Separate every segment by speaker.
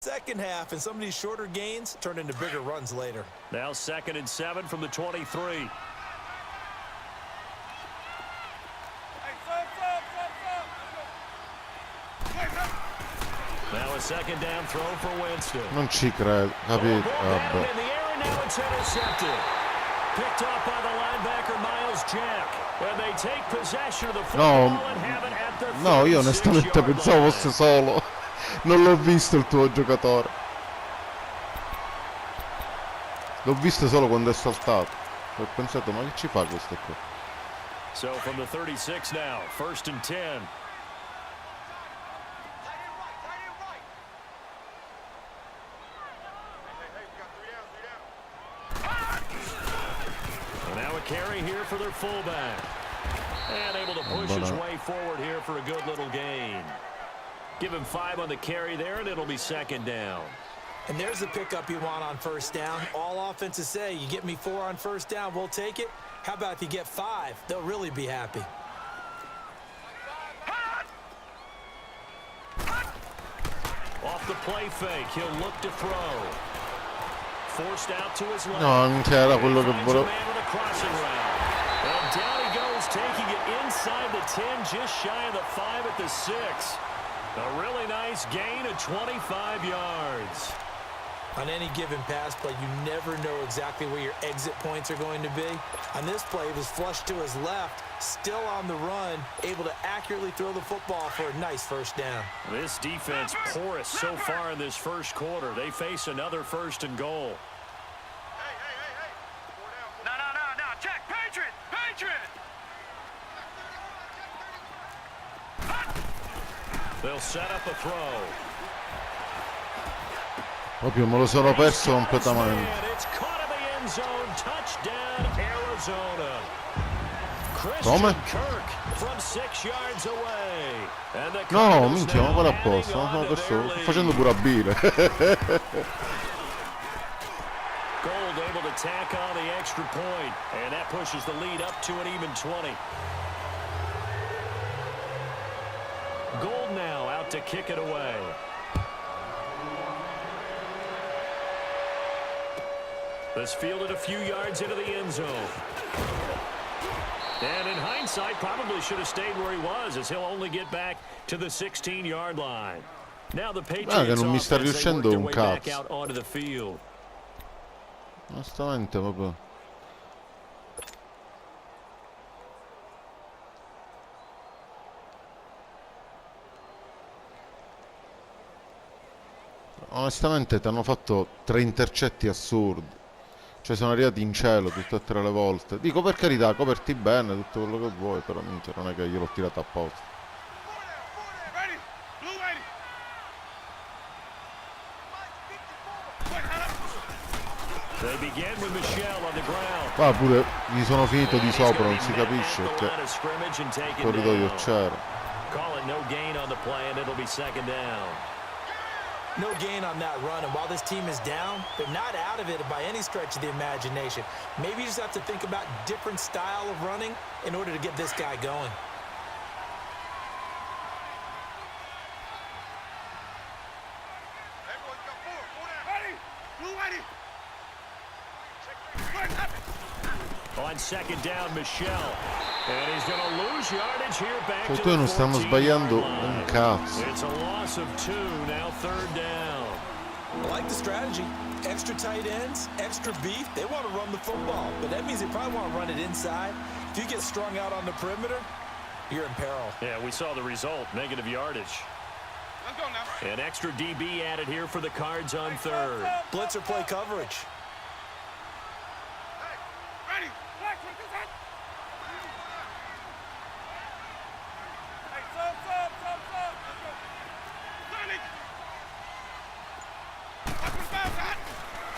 Speaker 1: Second half, and some of these shorter gains turned into bigger runs later.
Speaker 2: Now 2nd and 7 from the 23. Now a 2nd down throw for Winston.
Speaker 3: Non ci credo, capito? Vabbè.
Speaker 2: Now it's intercepted. Picked off by the linebacker Miles Jack. And they take possession of the football and have it at the
Speaker 3: no, io onestamente pensavo fosse solo. Non l'ho visto il tuo giocatore. L'ho visto solo quando è saltato. Ho pensato, ma che ci fa questo qua?
Speaker 2: So from the 36 now, 1st and 10. Carry here for their fullback. And able to push his way forward here for a good little gain. Give him 5 on the carry there, and it'll be 2nd down.
Speaker 1: And there's the pickup you want on 1st down. All offenses say, you get me 4 on 1st down, we'll take it. How about if you get 5? They'll really be happy.
Speaker 2: Off the play fake, he'll look to throw. Forced out to his left.
Speaker 3: No, non c'era quello che volevo.
Speaker 2: And down he goes, taking it inside the 10, just shy of the 5 at the 6. A really nice gain of 25 yards.
Speaker 1: On any given pass play, you never know exactly where your exit points are going to be. On this play, it was flushed to his left, still on the run, able to accurately throw the football for a nice 1st down.
Speaker 2: This defense porous so far in this 1st quarter. They face another 1st and goal.
Speaker 4: No, check, Patriot!
Speaker 2: They'll set up a throw.
Speaker 3: Proprio me lo sono perso completamente. Come? No, minchia, ma quello apposta. Non sono perso. Sto facendo pure a bile.
Speaker 2: Gold able to tack on the extra point, and that pushes the lead up to an even 20. Gold now out to kick it away. This fielded a few yards into the end zone. And in hindsight, probably should have stayed where he was, as he'll only get back to the 16-yard line. Now the Patriots
Speaker 3: non mi sta riuscendo un
Speaker 2: back
Speaker 3: cazzo.
Speaker 2: out onto the field.
Speaker 3: Onestamente proprio. Onestamente ti hanno fatto 3 intercetti assurdi. Cioè sono arrivati in cielo tutte e 3 le volte. Dico, per carità, coperti bene tutto quello che vuoi, però minchia, non è che gliel'ho tirato apposta. Qua pure gli sono finito di sopra, non si capisce che corridoio c'era.
Speaker 1: No gain on that run, and while this team is down, they're not out of it by any stretch of the imagination. Maybe you just have to think about different style of running in order to get this guy going. On 2nd down, Michelle. And he's going to lose yardage here back to the 14-yard line. It's a loss of 2, now 3rd down. I like the strategy. Extra tight ends, extra beef. They want to run the football, but that means they probably want to run it inside. If you get strung out on the perimeter, you're in peril.
Speaker 2: Yeah, we saw the result, negative yardage.
Speaker 4: Let's go now.
Speaker 2: An extra DB added here for the Cards on 3rd.
Speaker 1: Blitzer play coverage.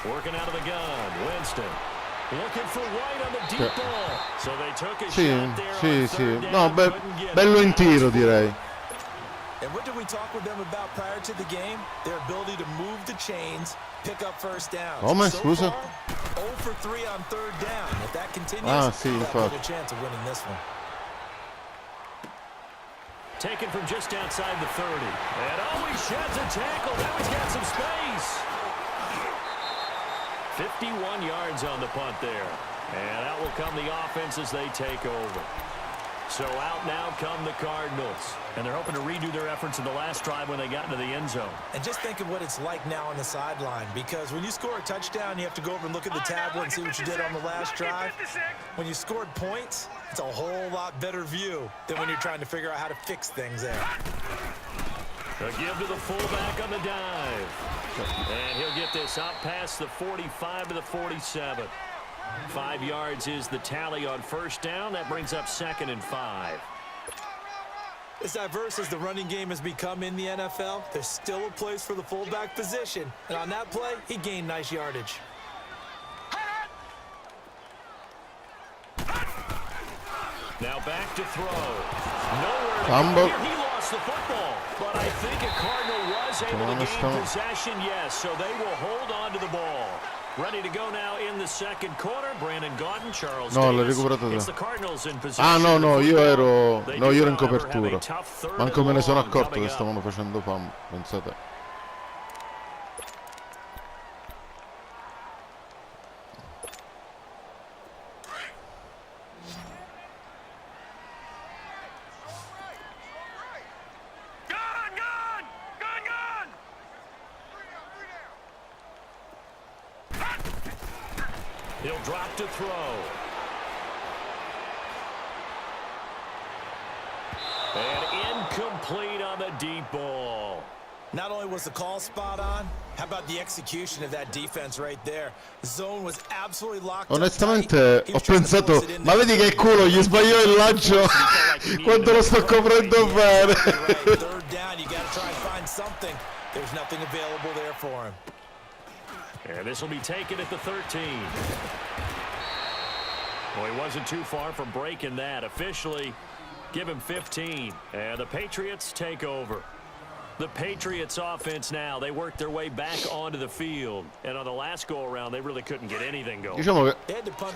Speaker 2: Working out of the gun, Winston. Looking for White on the deep ball. So they took a shot there on 3rd down.
Speaker 3: No, bello in tiro, direi.
Speaker 1: And what did we talk with them about prior to the game? Their ability to move the chains, pick up 1st downs.
Speaker 3: Come,
Speaker 1: so
Speaker 3: scusa?
Speaker 1: Far, 0 for 3 on 3rd down. If that continues,
Speaker 3: sì,
Speaker 1: they'll have a chance of winning this one.
Speaker 2: taken from just outside the 30. And he sheds a tackle. Now he's got some space. 51 yards on the punt there. And out will come the offense as they take over. So out now come the Cardinals. And they're hoping to redo their efforts in the last drive when they got into the end zone.
Speaker 5: And just think of what it's like now on the sideline, because when you score a touchdown, you have to go over and look at the tablet and see what you did on the last drive. When you scored points, it's a whole lot better view than when you're trying to figure out how to fix things there.
Speaker 2: A give to the fullback on the dive. And he'll get this out past the 45 to the 47. 5 yards is the tally on first down. That brings up 2nd and 5.
Speaker 5: As diverse as the running game has become in the NFL, there's still a place for the fullback position. And on that play, he gained nice yardage.
Speaker 2: Now back to throw. Nowhere
Speaker 3: Fumble.
Speaker 2: to go. He lost the football. But I think a Cardinal was able to gain possession, yes. So they will hold on to the ball. Ready to go now in the second quarter. Brandon Gaudin, Charles Davis. It's the Cardinals in possession.
Speaker 3: Ah, no, io ero in copertura. Manco me ne sono accorto che stavano facendo fumble. Pensate.
Speaker 2: He'll drop to throw. And incomplete on the deep ball.
Speaker 5: Not only was the call spot on, how about the execution of that defense right there? The zone was absolutely locked.
Speaker 3: Onestamente ho pensato, ma vedi che culo, gli sbagliò il lancio quando lo sto coprendo bene.
Speaker 5: Third down, you got to try and find something. There's nothing available there for him.
Speaker 2: And this will be taken at the 13. Well, he wasn't too far from breaking that. Officially, give him 15. And the Patriots take over. The Patriots offense now, they work their way back onto the field. And on the last go-around, they really couldn't get anything going.
Speaker 3: Diciamo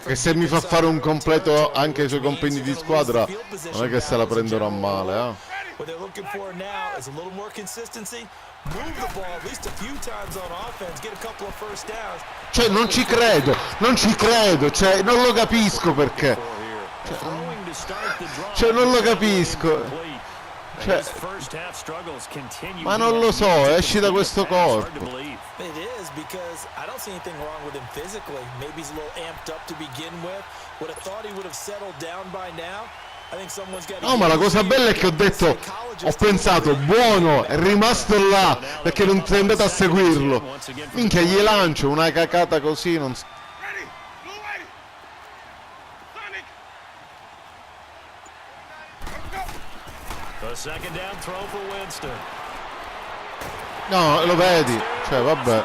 Speaker 3: che se mi fa fare un completo anche ai suoi compagni di squadra, non è che se la prenderò male,
Speaker 5: What they're looking for now is a little more consistency. Move the ball at least a few times on offense, get a couple of first downs.
Speaker 3: Cioè non ci credo, cioè non lo capisco perché. Cioè non lo capisco. Cioè, ma non lo so, esci da questo corpo.
Speaker 5: It is, because I don't see anything wrong with him physically. Maybe he's a little amped up to begin with. Would have thought he would have settled down by now.
Speaker 3: No, ma la cosa bella è che ho pensato, buono, è rimasto là, perché non sei andato a seguirlo. Minchia, gli lancio una cacata così, non so. No, lo vedi, cioè vabbè.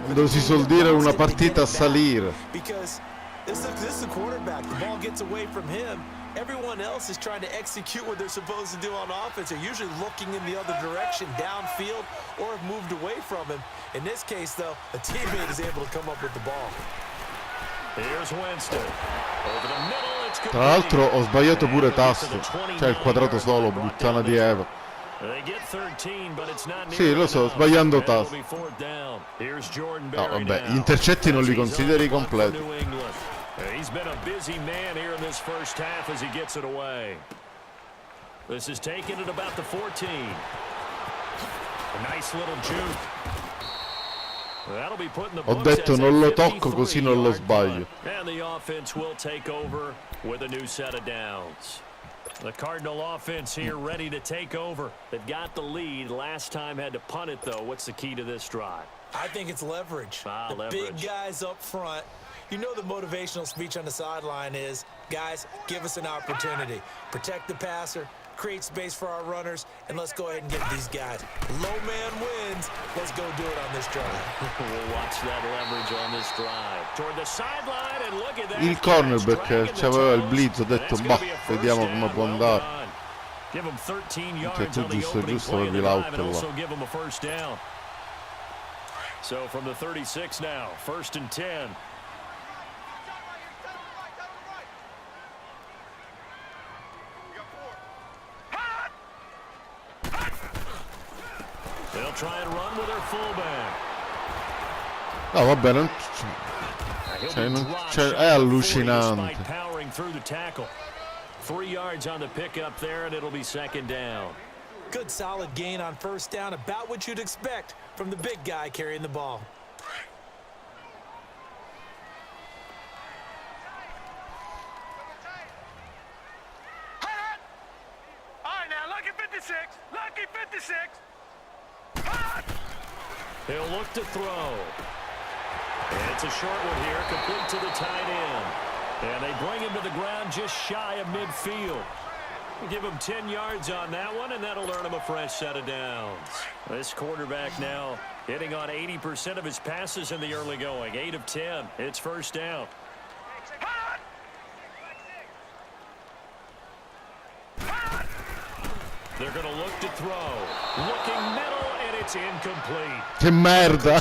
Speaker 3: Quando si suol dire una partita a salire.
Speaker 5: Because this is the quarterback. The ball gets away from him. Everyone else is trying to execute what they're supposed to do on offense. They're usually looking in the other direction, downfield, or have moved away from him. In this case, though, a teammate is able to come up with the ball.
Speaker 2: Here's Winston. Over the middle, it's
Speaker 3: Tra l'altro ho sbagliato pure tasto, cioè il quadrato solo, puttana di Eva. Sì, lo so, sbagliando tasto. No, vabbè, gli intercetti non li consideri completi.
Speaker 2: He's been a busy man here in this first half as he gets it away. This is taken at about the 14. A nice little juke. That'll be put in the
Speaker 3: Ho detto non lo tocco così non lo sbaglio.
Speaker 2: And the offense will take over with a new set of downs. The Cardinal offense here ready to take over. They've got the lead. Last time had to punt it, though. What's the key to this drive?
Speaker 5: I think it's leverage.
Speaker 2: Leverage.
Speaker 5: Big guys up front. You know the motivational speech on the sideline is, guys, give us an opportunity. Protect the passer, create space for our runners, and let's go ahead and get these guys. Low man wins. Let's go do it on this drive.
Speaker 2: We'll watch that leverage on this drive. Toward the sideline, and look at that.
Speaker 3: Il cornerback c'aveva il blitz, ho detto, boh, vediamo come può andare.
Speaker 2: Give him 13 yards
Speaker 3: tu
Speaker 2: on the
Speaker 3: giusto
Speaker 2: opening play of
Speaker 3: avevi
Speaker 2: the drive,
Speaker 3: l'auto
Speaker 2: and
Speaker 3: là.
Speaker 2: also give him a first down. So from the 36 now, 1st and 10. They'll try and run with their fullback.
Speaker 3: No, vabbè, è allucinante.
Speaker 2: Powering through the tackle. 3 yards on the pickup there, and it'll be 2nd down.
Speaker 5: Good solid gain on 1st down, about what you'd expect from the big guy carrying the ball.
Speaker 4: All right, now, lucky 56. Lucky 56.
Speaker 2: He'll look to throw. And it's a short one here, complete to the tight end. And they bring him to the ground just shy of midfield. Give him 10 yards on that one, and that'll earn him a fresh set of downs. This quarterback now hitting on 80% of his passes in the early going. 8 of 10. It's 1st down. They're going to look to throw. Looking middle, and it's incomplete.
Speaker 3: Che merda!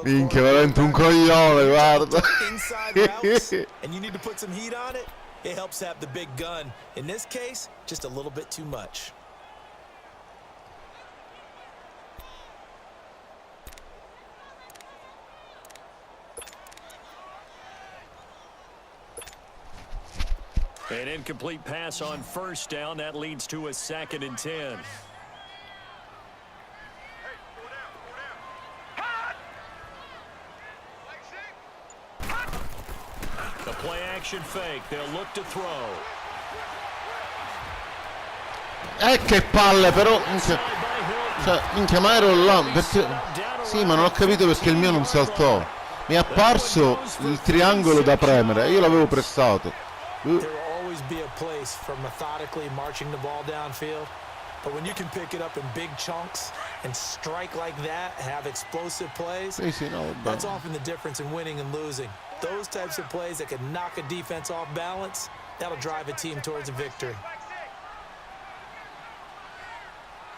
Speaker 3: Minchia, veramente un coglione, guarda.
Speaker 5: And you need to put some heat on it. It helps have the big gun. In this case, just a little bit too much.
Speaker 2: An incomplete pass on 1st down. That leads to a 2nd and 10. The play action fake. They'll look to throw.
Speaker 3: Che palle, però. Minchia, ma ero là. Perché... Sì, ma non ho capito perché il mio non saltò. Mi è apparso il triangolo da premere. Io l'avevo pressato.
Speaker 5: Be a place for methodically marching the ball downfield, but when you can pick it up in big chunks and strike like that, have explosive plays, that's often the difference in winning and losing. Those types of plays that can knock a defense off balance, that'll drive a team towards a victory.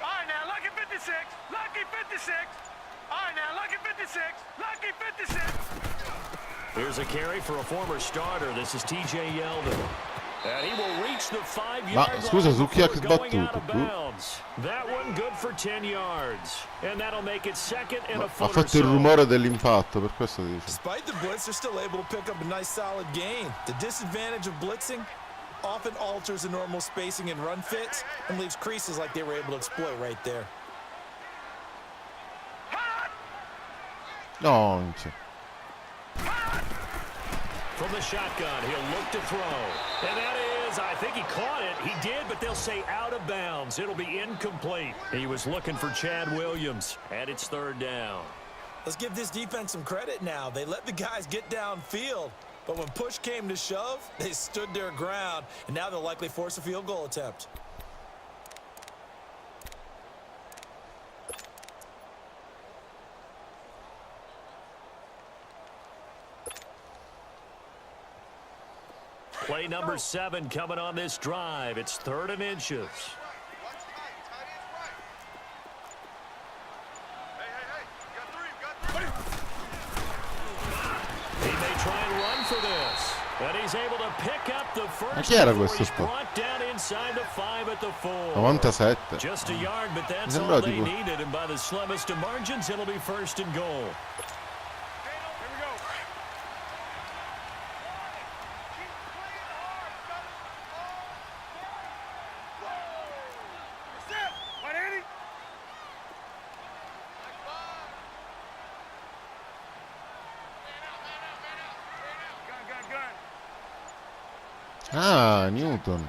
Speaker 4: All right, now, lucky 56. Lucky 56. All right, now, lucky 56. Lucky 56.
Speaker 2: Here's a carry for a former starter. This is TJ Yeldon. And he will reach the 5-yard
Speaker 3: Ma scusa, su chi ha sbattuto?
Speaker 2: That one good for 10 yards. And that'll make it 2nd and a
Speaker 3: ha fatto il rumore dell'impatto, per questo dice.
Speaker 5: Despite the blitz, they're still able to pick up a nice solid gain. The disadvantage of blitzing often alters the normal spacing and run fits and leaves creases like they were able to exploit right there.
Speaker 3: No, non c'è.
Speaker 2: From the shotgun, he'll look to throw. And that is, I think he caught it. He did, but they'll say out of bounds. It'll be incomplete. He was looking for Chad Williams, and it's 3rd down.
Speaker 5: Let's give this defense some credit now. They let the guys get downfield, but when push came to shove, they stood their ground, and now they'll likely force a field goal attempt.
Speaker 2: Play number 7 coming on this drive. It's 3rd and inches. He may try and run for this. And he's able to pick up the first.
Speaker 3: Ma chi era questo
Speaker 2: brought down inside the 5 at the 4.
Speaker 3: 97.
Speaker 2: Just a yard, but that's all they needed. And by the slimmest of margins, it'll be 1st and goal.
Speaker 3: Ah, Newton.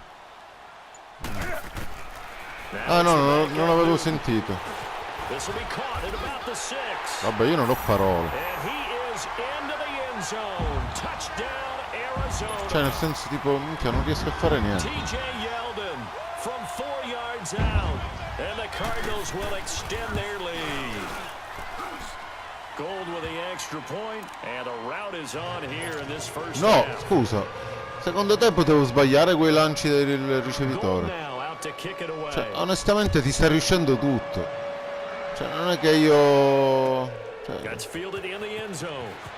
Speaker 3: Ah no, non avevo sentito. Vabbè, io non ho parole. Cioè, nel senso, tipo, minchia, non riesco a fare niente.
Speaker 2: TJ Yeldon from 4 yards out, and the Cardinals will extend their lead. Gold with the extra point, and the route is on here in this first half.
Speaker 3: No, scusa. Secondo te potevo sbagliare quei lanci del ricevitore? Cioè, onestamente ti sta riuscendo tutto. Cioè, non è che io... Cioè,
Speaker 2: Gets fielded in the end zone.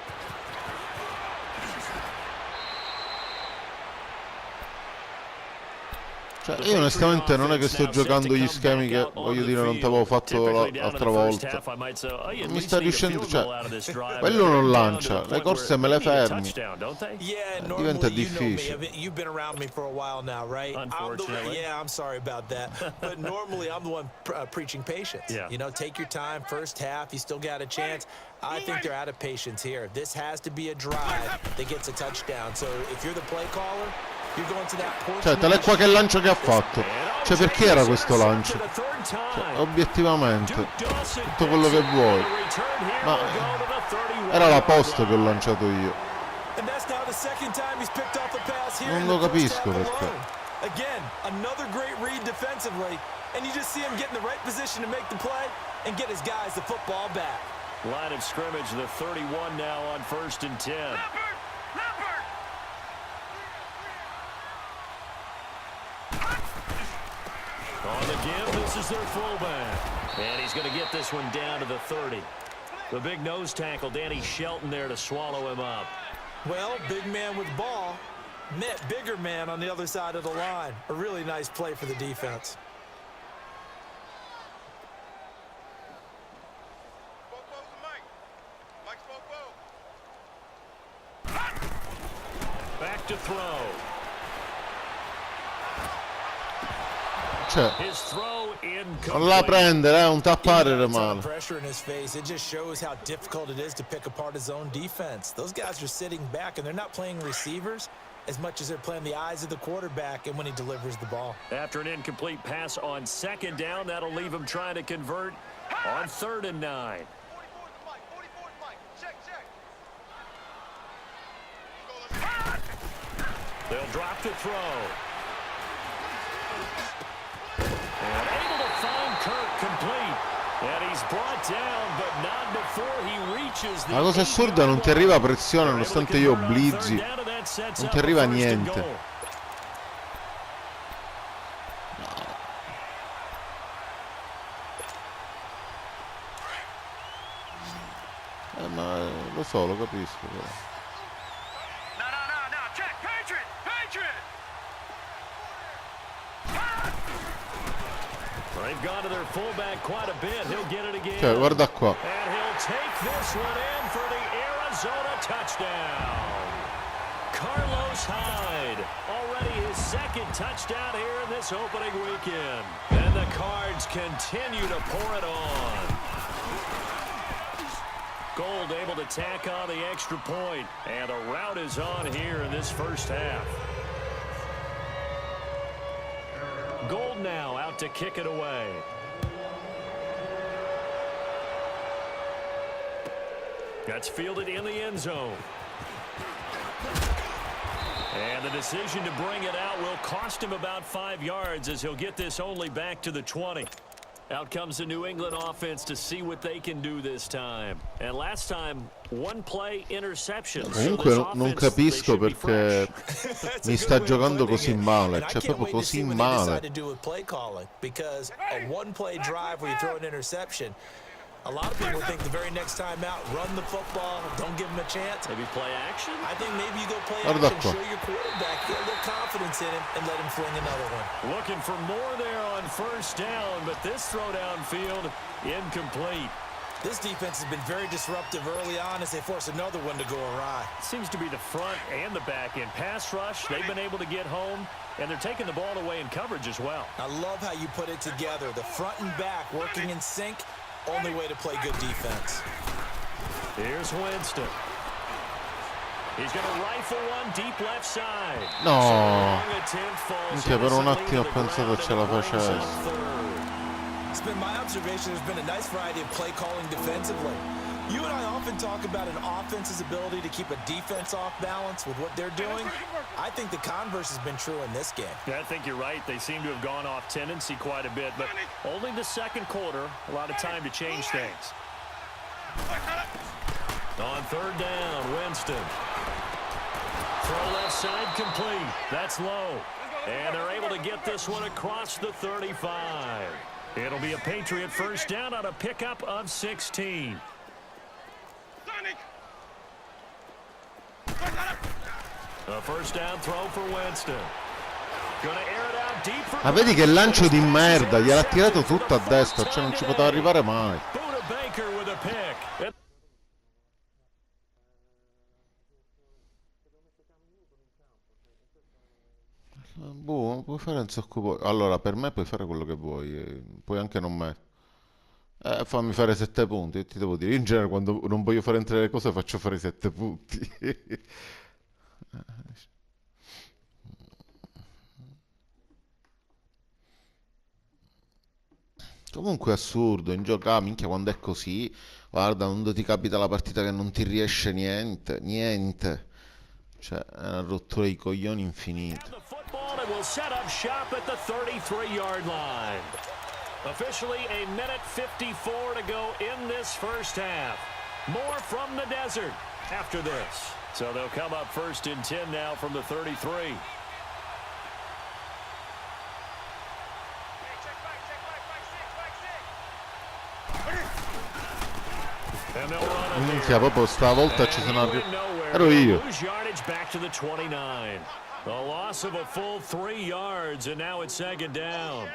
Speaker 3: cioè, io onestamente non è che sto giocando gli schemi che, voglio dire, non ti avevo fatto l'altra volta. Non mi sta riuscendo, cioè, quello non lancia, le corse me le fermi. Diventa difficile.
Speaker 5: You've been around me for a while now, right?
Speaker 2: Unfortunately.
Speaker 5: Yeah, I'm sorry about that. But normally I'm the one preaching patience.
Speaker 2: Yeah.
Speaker 5: You know, take your time, first half, you still got a chance. I think they're out of patience here. This has to be a drive that gets a touchdown. So if you're the play caller, you're going to that portion.
Speaker 3: Cioè, tale qua che lancio che ha fatto. Cioè, perché era questo lancio? Cioè, obiettivamente, tutto quello che vuoi. Ma era la posta che ho lanciato io. Non lo capisco perché.
Speaker 5: Again, another great read defensively, and you just see him get in the right position to make the play and get his guys the football back.
Speaker 2: Line of scrimmage, the 31 now on 1st and 10. On the give, this is their fullback. And he's going to get this one down to the 30. The big nose tackle, Danny Shelton there to swallow him up.
Speaker 5: Well, big man with ball met bigger man on the other side of the line. A really nice play for the defense.
Speaker 2: Back to throw.
Speaker 3: Cioè,
Speaker 2: His throw
Speaker 3: non la
Speaker 2: incomplete.
Speaker 3: prendere, un tappare era male.
Speaker 5: Pressure in his face. It just shows how difficult it is to pick apart his own defense. Those guys are sitting back and they're not playing receivers as much as they're playing the eyes of the quarterback and when he delivers the ball.
Speaker 2: After an incomplete pass on 2nd down, that'll leave him trying to convert on 3rd and 9. They'll drop to throw. And able to find Kirk complete. And he's brought down, but not before he reaches the...
Speaker 3: La cosa assurda, non ti arriva pressione nonostante io blizzi. Non ti arriva niente. Ma lo so, lo capisco però.
Speaker 4: No, check, Patriot!
Speaker 2: They've gone to their fullback quite a bit. He'll get it again.
Speaker 3: Cioè, guarda qua.
Speaker 2: And he'll take this one in for the Arizona touchdown. Carlos Hyde, already his 2nd touchdown here in this opening weekend. And the Cards continue to pour it on. Gold able to tack on the extra point. And the rout is on here in this first half. Gold now out to kick it away. That's fielded in the end zone. And the decision to bring it out will cost him about 5 yards as he'll get this only back to the 20. Out comes the New England offense to see what they can do this time. And last time, 1 play interception.
Speaker 3: Comunque non capisco perché mi sta giocando così male, cioè proprio così male.
Speaker 5: Because a 1-play drive where you throw an interception, a lot of people think the very next time out, run the football, don't give him a chance.
Speaker 2: Maybe play action?
Speaker 5: I think maybe you go play action, show your quarterback, get a little confidence in him, and let him fling another one.
Speaker 2: Looking for more there on 1st down, but this throw downfield, incomplete.
Speaker 5: This defense has been very disruptive early on as they force another one to go awry.
Speaker 2: Seems to be the front and the back end. Pass rush, they've been able to get home, and they're taking the ball away in coverage as well.
Speaker 5: I love how you put it together. The front and back working in sync. Only way to play good defense.
Speaker 2: Here's Winston. He's going to rifle one deep left side.
Speaker 3: No. Minchia, per un attimo ho pensato ce la facessi.
Speaker 5: It's been my observation there's been a nice variety of play calling defensively. You and I often talk about an offense's ability to keep a defense off balance with what they're doing. I think the converse has been true in this game.
Speaker 2: Yeah, I think you're right. They seem to have gone off tendency quite a bit, but only the 2nd quarter, a lot of time to change things. On 3rd down, Winston. Throw left side complete. That's low. And they're able to get this one across the 35. It'll be a Patriot first down on a pickup of 16. A first down throw for Winston. Gonna air it out deep for
Speaker 3: Ma vedi che lancio di merda, gliel'ha tirato tutto a destra, cioè non ci poteva arrivare mai.
Speaker 2: Buda Baker with a pick.
Speaker 3: Boh, puoi fare un sacco poi. Allora, per me puoi fare quello che vuoi, puoi anche non mettere. Fammi fare 7 punti, ti devo dire. In genere quando non voglio fare entrare le cose faccio fare 7 punti. Comunque è assurdo, in gioco, minchia quando è così, guarda, quando ti capita la partita che non ti riesce niente, niente. Cioè, è una rottura di coglioni infinita.
Speaker 2: Will set up shop at the 33-yard line. Officially a minute 54 to go in this first half. More from the desert after this. So they'll come up first and 10 now from the 33.
Speaker 3: Minchia, proprio stavolta ci sono arrivato. Ero io.
Speaker 2: Back to the 29. The loss of a full 3 yards, and now it's second down.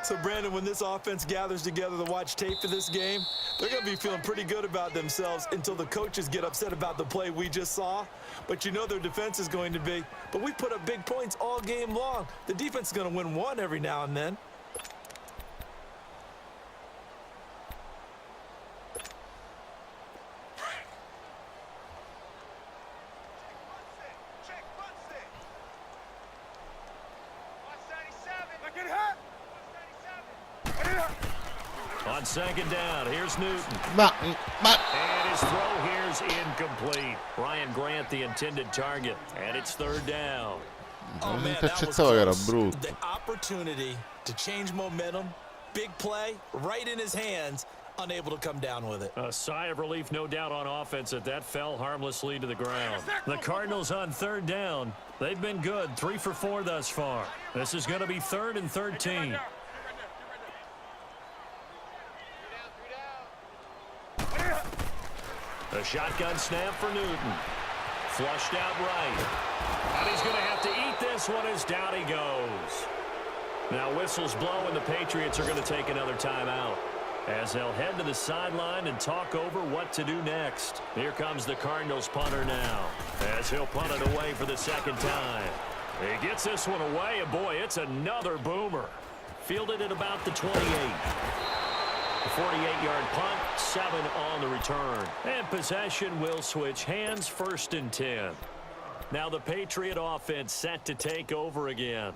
Speaker 5: So, Brandon, when this offense gathers together to watch tape for this game, they're going to be feeling pretty good about themselves until the coaches get upset about the play we just saw. But you know their defense is going to be. But we put up big points all game long. The defense is going to win one every now and then.
Speaker 2: On second down, here's Newton. And his throw here's incomplete. Ryan Grant, the intended target, and it's third down.
Speaker 5: Oh man, that was close. The opportunity to change momentum, big play, right in his hands, unable to come down with it.
Speaker 2: A sigh of relief, no doubt, on offense that fell harmlessly to the ground. The Cardinals on third down. They've been good, 3 for 4 thus far. This is going to be 3rd and 13. A shotgun snap for Newton. Flushed out right. And he's going to have to eat this one as down he goes. Now whistles blow and the Patriots are going to take another timeout as they'll head to the sideline and talk over what to do next. Here comes the Cardinals punter now as he'll punt it away for the second time. He gets this one away, and boy, it's another boomer. Fielded at about the 28. 48-yard punt, 7 on the return. And possession will switch hands, 1st and 10. Now the Patriot offense set to take over again.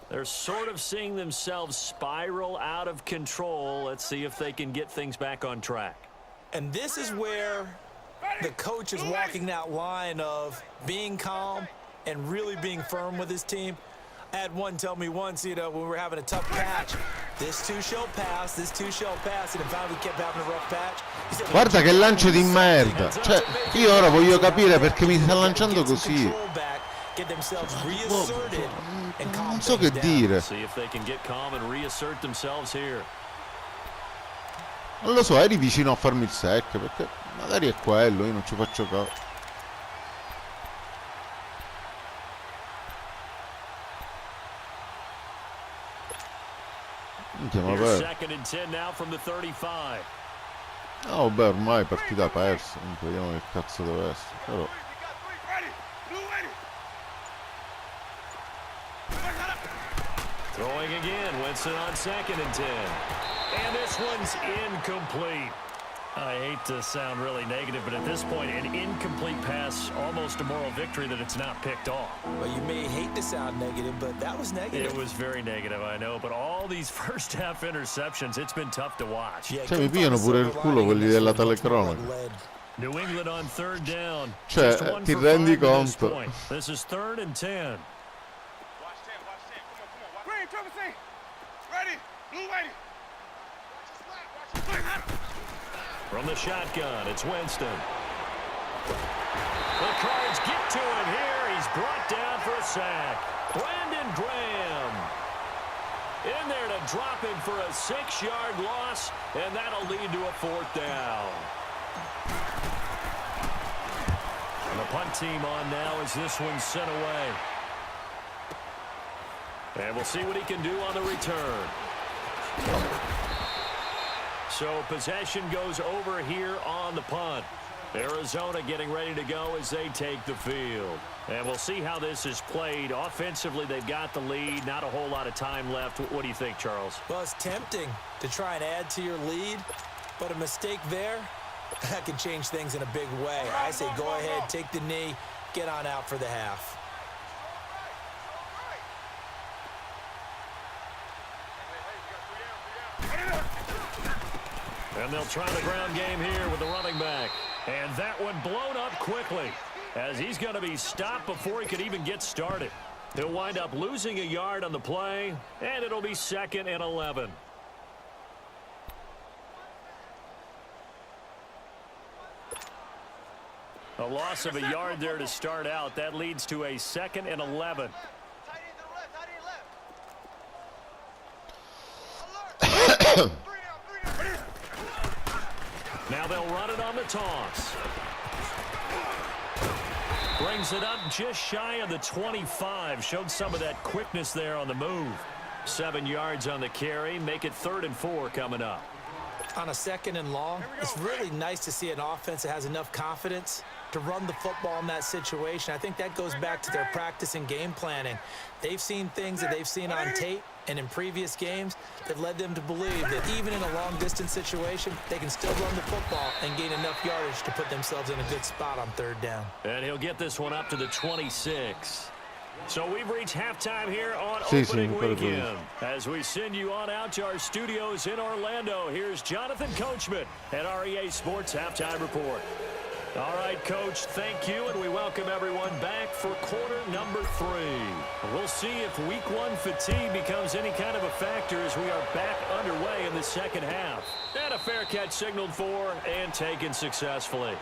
Speaker 2: They're sort of seeing themselves spiral out of control. Let's see if they can get things back on track.
Speaker 5: And this is where the coach is walking that line of being calm and really being firm with his team. I had one tell me once, when we were having a tough patch, this too shall pass, this too shall pass, and in fact we kept having a rough patch. Said,
Speaker 3: guarda che lancio di merda, cioè io ora voglio capire perché mi sta lanciando così. Non so che dire. Non lo so, eri vicino a farmi il sack, perché magari è quello, io non ci faccio caso. Oh, beh, ormai partita persa. Vediamo che cazzo deve essere. Però
Speaker 2: throwing again, Winston on 2nd and 10. And this one's incomplete. I hate to sound really negative, but at this point, an incomplete pass, almost a moral victory that it's not picked off.
Speaker 5: Well, you may hate to sound negative, but that was negative.
Speaker 2: It was very negative, I know, but all these first half interceptions, it's been tough to watch.
Speaker 3: Cioè mi pigliano pure il culo quelli della telecronaca.
Speaker 2: New England on 3rd down.
Speaker 3: Cioè, ti rendi conto?
Speaker 2: This is 3rd and 10. From the shotgun, it's Winston. The Cards get to him here. He's brought down for a sack. Brandon Graham. In there to drop him for a 6-yard loss, and that'll lead to a 4th down. And the punt team on now as this one's sent away. And we'll see what he can do on the return. So possession goes over here on the punt. Arizona getting ready to go as they take the field. And we'll see how this is played. Offensively, they've got the lead. Not a whole lot of time left. What do you think, Charles?
Speaker 5: Well, it's tempting to try and add to your lead, but a mistake there, that can change things in a big way. I say go ahead, take the knee, get on out for the half.
Speaker 2: And they'll try the ground game here with the running back. And that one blown up quickly as he's going to be stopped before he could even get started. He'll wind up losing a yard on the play, and it'll be 2nd and 11. A loss of a yard there to start out. That leads to a 2nd and 11. Now they'll run it on the toss. Brings it up just shy of the 25. Showed some of that quickness there on the move. 7 yards on the carry. Make it 3rd and 4 coming up.
Speaker 5: On a 2nd and long, it's really nice to see an offense that has enough confidence to run the football in that situation. I think that goes back to their practice and game planning. They've seen things that they've seen on tape and in previous games that led them to believe that even in a long-distance situation, they can still run the football and gain enough yardage to put themselves in a good spot on 3rd down.
Speaker 2: And he'll get this one up to the 26. So we've reached halftime here on opening weekend. As we send you on out to our studios in Orlando, here's Jonathan Coachman at REA Sports Halftime Report. All right, Coach, thank you, and we welcome everyone back for quarter number 3. We'll see if week 1 fatigue becomes any kind of a factor as we are back underway in the 2nd half. And a fair catch signaled for and taken successfully.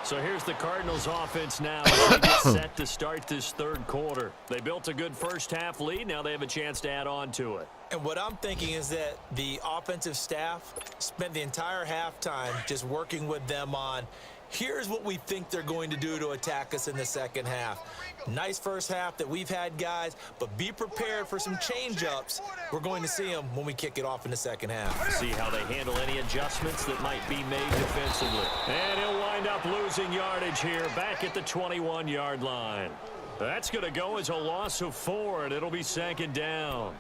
Speaker 2: So here's the Cardinals offense now as they get set to start this 3rd quarter. They built a good first half lead. Now they have a chance to add on to it.
Speaker 5: And what I'm thinking is that the offensive staff spent the entire halftime just working with them on here's what we think they're going to do to attack us in the 2nd half. Nice first half that we've had, guys, but be prepared for some change-ups. We're going to see them when we kick it off in the 2nd half.
Speaker 2: See how they handle any adjustments that might be made defensively. And he'll wind up losing yardage here back at the 21-yard line. That's going to go as a loss of 4, and it'll be 2nd down.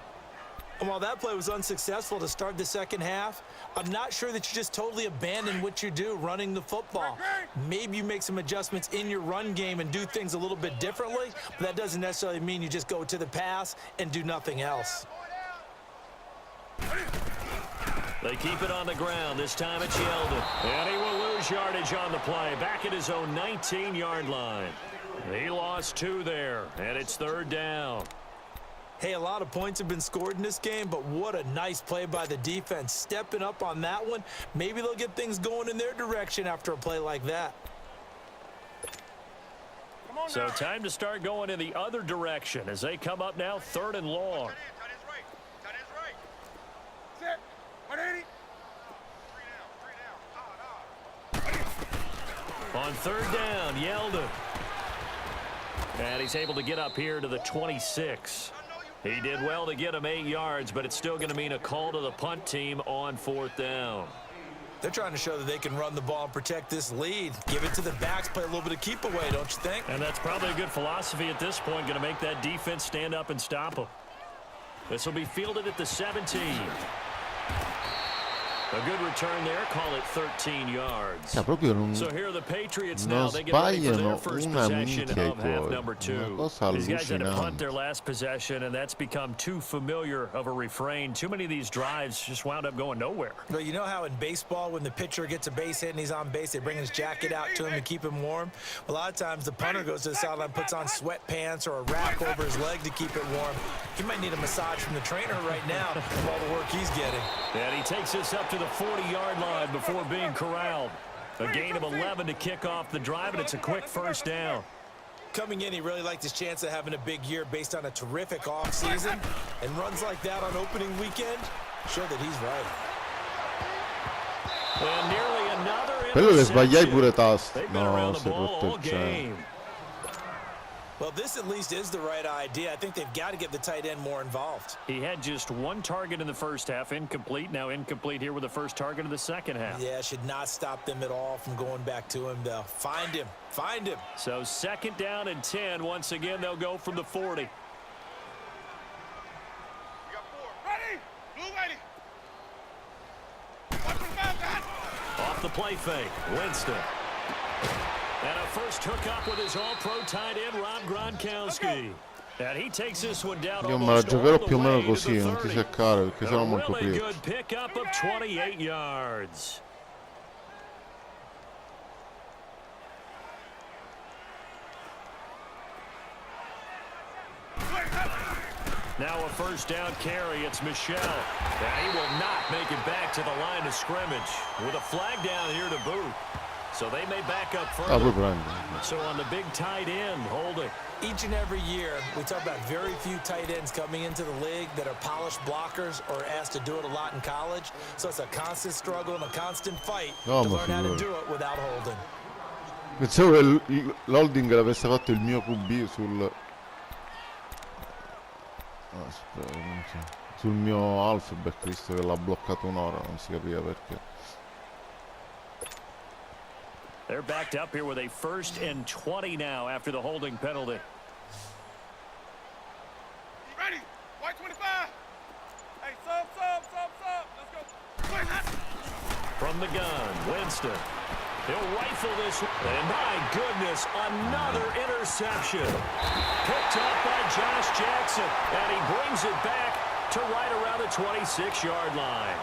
Speaker 5: And while that play was unsuccessful to start the 2nd half, I'm not sure that you just totally abandon what you do running the football. Maybe you make some adjustments in your run game and do things a little bit differently, but that doesn't necessarily mean you just go to the pass and do nothing else.
Speaker 2: They keep it on the ground. This time it's Yeldon. And he will lose yardage on the play. Back at his own 19-yard line. He lost 2 there, and it's 3rd down.
Speaker 5: Hey, a lot of points have been scored in this game, but what a nice play by the defense. Stepping up on that one, maybe they'll get things going in their direction after a play like that.
Speaker 2: So time to start going in the other direction as they come up now 3rd and long. On 3rd down, Yeldon. And he's able to get up here to the 26. He did well to get him 8 yards, but it's still going to mean a call to the punt team on 4th down.
Speaker 5: They're trying to show that they can run the ball and protect this lead. Give it to the backs, play a little bit of keep away, don't you think?
Speaker 2: And that's probably a good philosophy at this point, going to make that defense stand up and stop them. This will be fielded at the 17. A good return there, call it 13 yards.
Speaker 3: proprio non,
Speaker 2: So here are the Patriots
Speaker 3: non
Speaker 2: now. They get ready for their
Speaker 3: sbagliano
Speaker 2: first
Speaker 3: una
Speaker 2: possession
Speaker 3: minchia
Speaker 2: of half
Speaker 3: poi.
Speaker 2: number
Speaker 3: Una
Speaker 2: 2.
Speaker 3: cosa
Speaker 2: These guys had to punt
Speaker 3: allucinante.
Speaker 2: their last possession, and that's become too familiar of a refrain. Too many of these drives just wound up going nowhere.
Speaker 5: But you know how in baseball, when the pitcher gets a base hit and he's on base, they bring his jacket out to him to keep him warm? A lot of times the punter goes to the sideline, puts on sweatpants or a wrap over his leg to keep it warm. He might need a massage from the trainer right now from all the work he's getting.
Speaker 2: And he takes this up to the 40-yard line before being corralled. A gain of 11 to kick off the drive, and it's a quick first down.
Speaker 5: Coming in, he really liked his chance of having a big year based on a terrific offseason, and runs like that on opening weekend show that he's right.
Speaker 2: And nearly another
Speaker 3: Quello le sbagliai
Speaker 2: interception.
Speaker 3: pure tasti.
Speaker 2: They've been
Speaker 3: No,
Speaker 2: around the
Speaker 3: si è
Speaker 2: ball
Speaker 3: rotto
Speaker 2: all
Speaker 3: il centro.
Speaker 2: game.
Speaker 5: Well, this at least is the right idea. I think they've got to get the tight end more involved.
Speaker 2: He had just one target in the first half, incomplete. Now incomplete here with the first target of the second half.
Speaker 5: Yeah, should not stop them at all from going back to him, though. Find him. Find him.
Speaker 2: So second down and 10. Once again, they'll go from the 40.
Speaker 4: You got 4. Ready? Blue ready. 125 back.
Speaker 2: Off the play fake, Winston. And a first hookup with his all-pro tight end, Rob Gronkowski. And he takes this one down
Speaker 3: Io me la
Speaker 2: almost all
Speaker 3: giocherò
Speaker 2: the
Speaker 3: più o meno
Speaker 2: way to
Speaker 3: così,
Speaker 2: the
Speaker 3: non ti
Speaker 2: 30.
Speaker 3: seccare perché sono
Speaker 2: A
Speaker 3: molto
Speaker 2: really
Speaker 3: pietro.
Speaker 2: good pickup of 28 yards. Now a first down carry. It's Michelle. And he will not make it back to the line of scrimmage with a flag down here to boot. So they may back up
Speaker 3: Ah,
Speaker 2: further.
Speaker 3: poi prendi.
Speaker 2: So on the big tight end, holding.
Speaker 5: Each and every year, we talk about very few tight ends coming into the league that are polished blockers or asked to do it a lot in college. So it's a constant struggle and a constant fight
Speaker 3: No,
Speaker 5: to
Speaker 3: ma
Speaker 5: learn how to
Speaker 3: figurati.
Speaker 5: do it without holding.
Speaker 3: Pensavo che l'holding l'avesse fatto il mio QB aspetta, sul mio halfback, visto che l'ha bloccato un'ora, non si capiva perché.
Speaker 2: They're backed up here with a 1st and 20 now after the holding penalty.
Speaker 4: Ready? White 25. Hey, sub. Let's go.
Speaker 2: From the gun, Winston. He'll rifle this. And my goodness, another interception. Picked up by Josh Jackson. And he brings it back to right around the 26-yard line.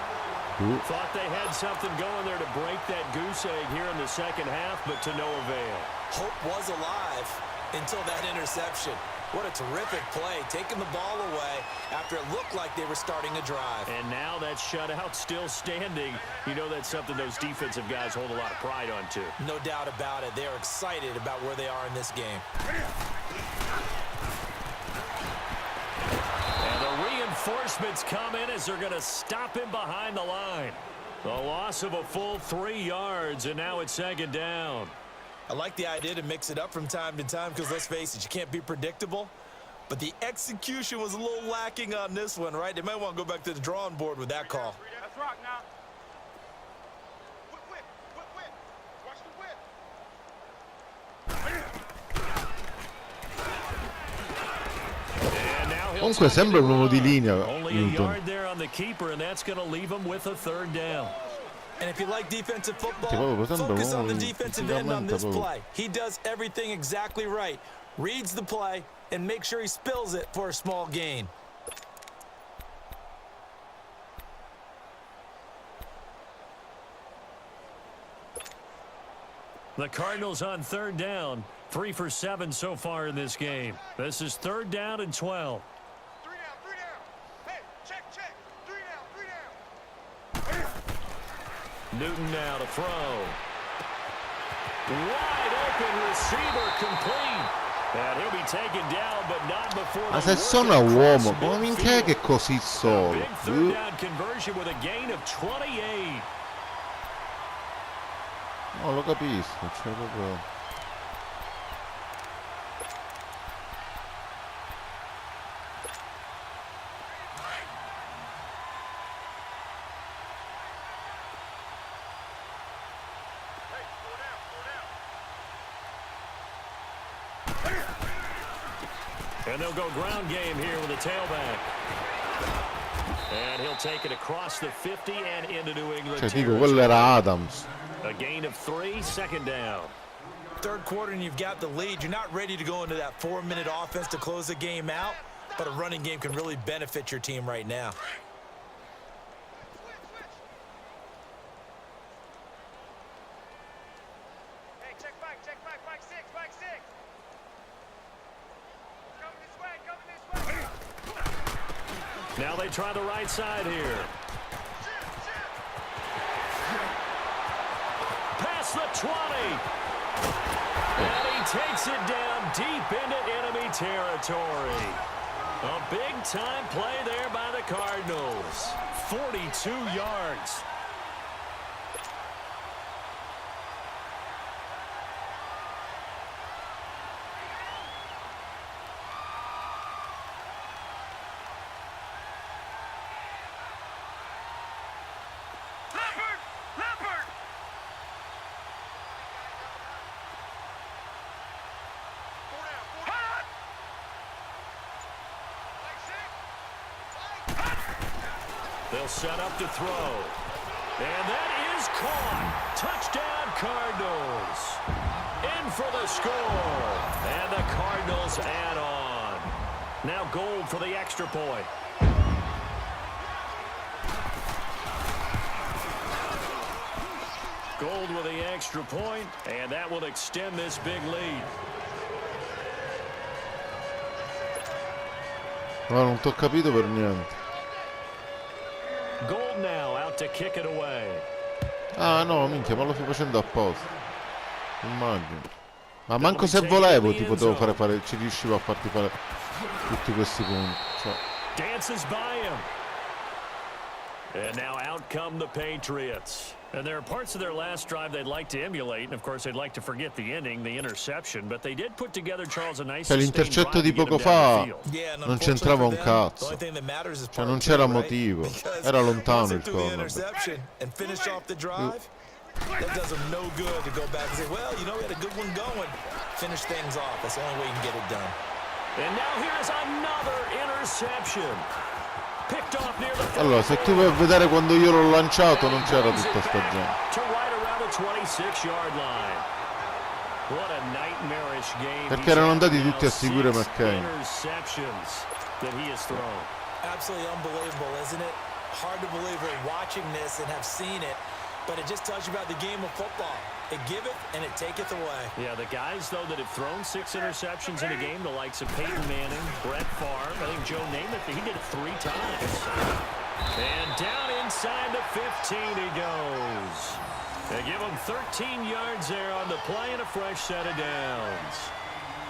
Speaker 2: Thought they had something going there to break that goose egg here in the second half, but to no avail.
Speaker 5: Hope was alive until that interception. What a terrific play, taking the ball away after it looked like they were starting a drive.
Speaker 2: And now that shutout still standing. You know that's something those defensive guys hold a lot of pride on, too.
Speaker 5: No doubt about it. They're excited about where they are in this game.
Speaker 2: And the reinforcements come in as they're going to stop him behind the line. The loss of a full 3 yards, and now it's second down.
Speaker 5: I like the idea to mix it up from time to time because, let's face it, you can't be predictable. But the execution was a little lacking on this one, right? They might want to go back to the drawing board with that call.
Speaker 4: Let's rock now. Whip. Watch the whip.
Speaker 2: And now he'll
Speaker 3: Comunque
Speaker 2: tuck
Speaker 3: sembra
Speaker 2: it
Speaker 3: un uomo di
Speaker 2: in.
Speaker 3: linea,
Speaker 2: Only a
Speaker 3: Newton.
Speaker 2: yard there on the keeper, and that's going to leave him with a 3rd down.
Speaker 5: And if you like defensive football,
Speaker 3: proprio sembra
Speaker 5: focus on
Speaker 3: uomo
Speaker 5: the defensive end on this
Speaker 3: fisicamente
Speaker 5: play. He does everything exactly right. Reads the play and makes sure he spills it for a small gain.
Speaker 2: The Cardinals on 3rd down. 3 for 7 so far in this game. This is 3rd down and 12.
Speaker 4: 3 down. Hey, check. 3 down.
Speaker 2: Newton now to throw. Wide open receiver complete. And he'll be taken down, but not before
Speaker 3: Ma
Speaker 2: the
Speaker 3: se sono
Speaker 2: work
Speaker 3: uomo,
Speaker 2: across
Speaker 3: come minchia è che è così
Speaker 2: midfield.
Speaker 3: solo?
Speaker 2: Big 3rd down conversion with a gain of 28.
Speaker 3: No, lo capisco, cioè proprio...
Speaker 2: And they'll go ground game here with a tailback. And he'll take it across the 50 and into New England
Speaker 3: Cioè dico,
Speaker 2: territory.
Speaker 3: quello era Adams.
Speaker 2: A gain of 3, 2nd down.
Speaker 5: Third quarter and you've got the lead. You're not ready to go into that 4-minute offense to close the game out, but a running game can really benefit your team right now.
Speaker 4: Hey, check back 6. Coming this way.
Speaker 2: Now they try the right side here. Past the 20. And he takes it down deep into enemy territory. A big-time play there by the Cardinals. 42 yards. They'll set up to throw. And that is caught. Touchdown, Cardinals. In for the score. And the Cardinals add on. Now Gold for the extra point. Gold with the extra point, and that will extend this big lead.
Speaker 3: No, non t'ho capito per niente.
Speaker 2: Gold now out to kick it away.
Speaker 3: Ah no, minchia, ma lo sto facendo apposta. Immagino. Ma manco se volevo ti potevo fare, ci riuscivo a farti fare tutti questi punti. Cioè.
Speaker 2: Dances by him. And now out come the Patriots. And there are parts of their last drive they'd like to emulate, and of course they'd like to forget the ending, the interception, but they did put together, Charles, a nice
Speaker 3: l'intercetto di poco fa non c'entrava un cazzo. Cioè non c'era motivo. Era lontano il corner.
Speaker 5: That does them no good to go back and say, well, you know, we had a good one going. Finish things off. That's the only way you can get it done.
Speaker 2: And now here's another interception. Picked off near the
Speaker 3: allora, se tu vai a vedere quando io l'ho lanciato non c'era tutta sta gente. Perché erano andati tutti a seguire McCain.
Speaker 5: Absolutely unbelievable, isn't it? Hard to believe we're watching this and have seen it. But it just tells you about the game of football. It giveth and it taketh away.
Speaker 2: Yeah, the guys, though, that have thrown 6 interceptions in a game, the likes of Peyton Manning, Brett Favre, I think Joe Namath, he did it 3 times. And down inside the 15 he goes. They give him 13 yards there on the play and a fresh set of downs.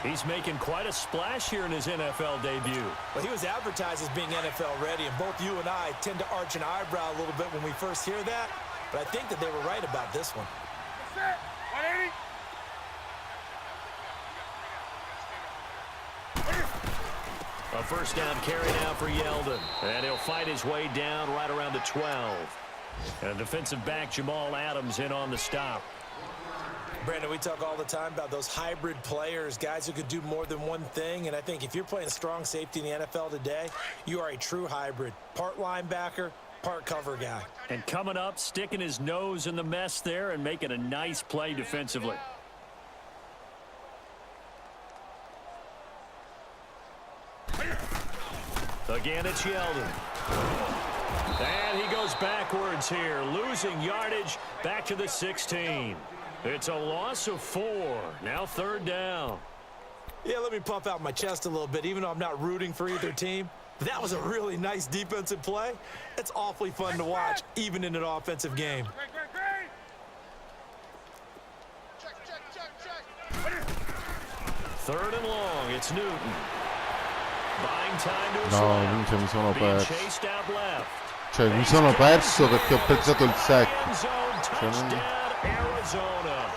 Speaker 2: He's making quite a splash here in his NFL debut.
Speaker 5: Well, he was advertised as being NFL ready, and both you and I tend to arch an eyebrow a little bit when we first hear that. But I think that they were right about this one.
Speaker 2: A first down carry now for Yeldon. And he'll fight his way down right around the 12. And defensive back Jamal Adams in on the stop.
Speaker 5: Brandon, we talk all the time about those hybrid players, guys who could do more than one thing. And I think if you're playing strong safety in the NFL today, you are a true hybrid. Part linebacker, part cover guy.
Speaker 2: And coming up, sticking his nose in the mess there and making a nice play defensively. Again, it's Yeldon. And he goes backwards here, losing yardage back to the 16. It's a loss of 4. Now 3rd down.
Speaker 5: Yeah, let me puff out my chest a little bit, even though I'm not rooting for either team. That was a really nice defensive play. It's awfully fun to watch, even in an offensive game.
Speaker 2: Third and long, it's Newton. Buying time to his
Speaker 3: No,
Speaker 2: left.
Speaker 3: minchia, mi sono
Speaker 2: Being
Speaker 3: perso.
Speaker 2: chased out left.
Speaker 3: Cioè mi sono perso perché ho pensato il sack.
Speaker 2: End zone touchdown, Arizona.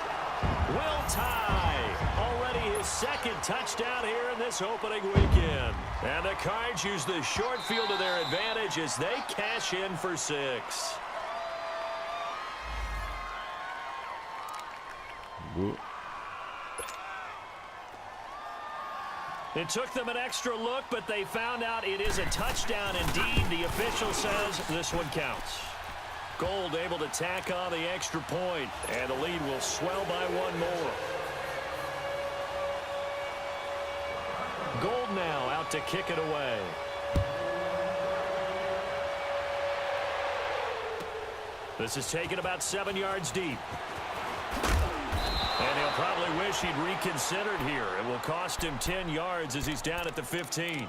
Speaker 2: Will Tye, already his 2nd touchdown here in this opening weekend. And the Cards use the short field to their advantage as they cash in for 6. It took them an extra look, but they found out it is a touchdown indeed. The official says this one counts. Gold able to tack on the extra point, and the lead will swell by 1 more. Gold now out to kick it away. This is taken about 7 yards deep. And he'll probably wish he'd reconsidered here. It will cost him 10 yards as he's down at the 15.